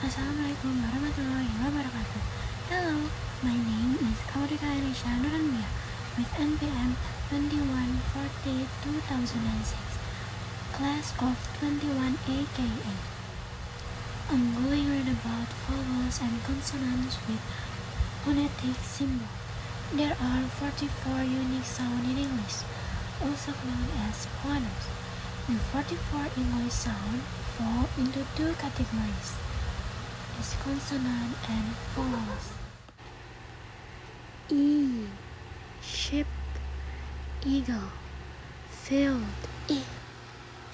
Assalamualaikum warahmatullahi wabarakatuh. Hello, my name is Audry Kalyanesya Nuranbiya with NPM 2140-2006, class of 21 aka. I'm going to read about vowels and consonants with phonetic symbol. There are 44 unique sounds in English, also known as phonemes. The 44 English sounds fall into two categories: is consonant and vowels. E, ship, eagle, field,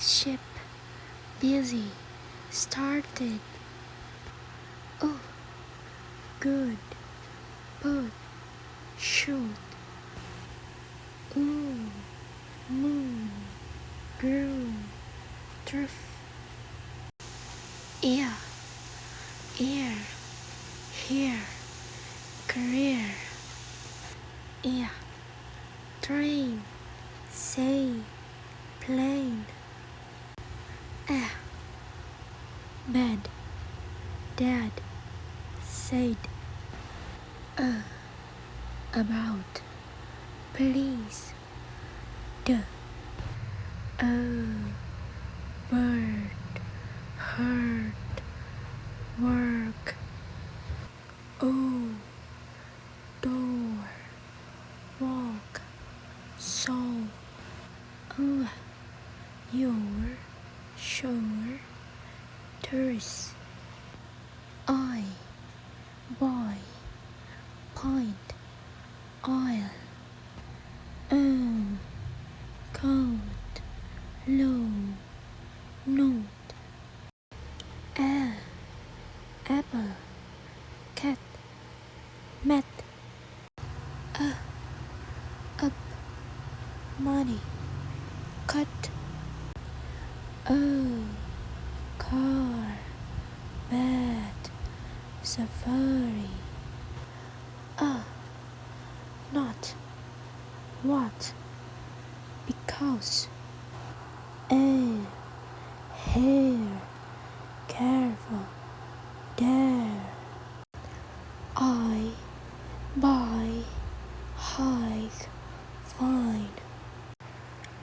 ship, busy, started. O, good, put, shoot. Ooh, moon, grew, truth. Ear, here, career. Ear, train, say, plane. Bed, dad, said. About, please. Bird, hurt, work. Door, walk, soul. Your, sure, tourist. I, boy, point, oil. Coat, low, note. Apple, cat, mat. Up, money, cut. Car, bed, safari. Not, what, because. Hair, careful, there. I, buy, hike, find.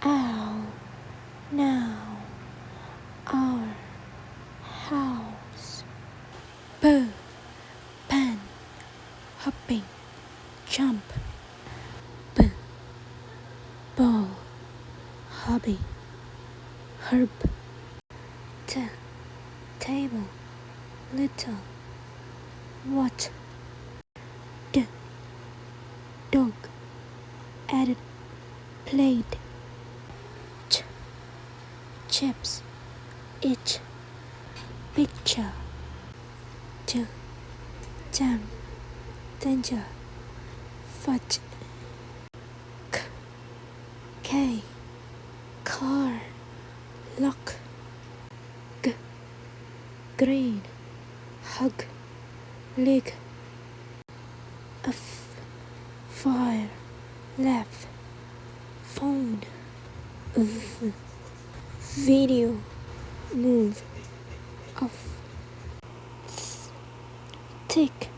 Ow, now, our house. Pen, hopping, jump. Ball, hobby, herb. Table, little, what. Dog, added, plate. Chips, itch, picture. Jam, danger, fudge. Car, lock. Green, hug, leg. Fire, laugh, phone. Video, move, off. Tick,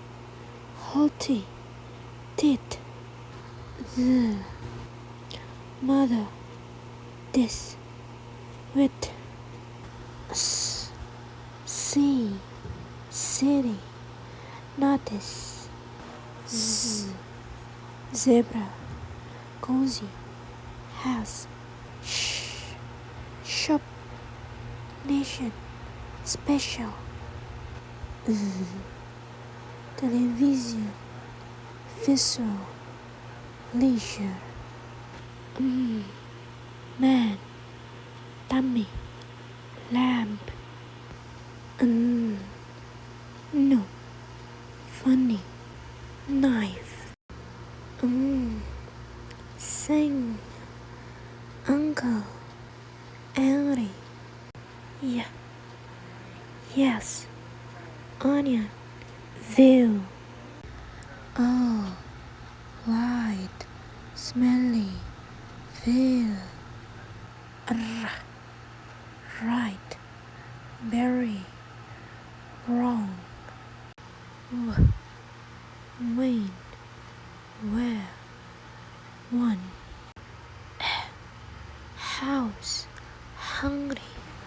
healthy, tit. The mother, this, with. See, city, notice. Zebra, cozy, house. Shop, nation, special. Television, visual, leisure. Man, tummy, lamp. No, funny, knife. Sing, uncle, angry. Yeah, yes, onion, view. Oh, light, smelly, feel. Right, berry, wrong, when, where, one, house, hungry,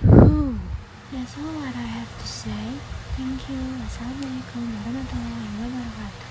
who. That's all what I have to say. Thank you. Wassalamualaikum warahmatullahi wabarakatuh.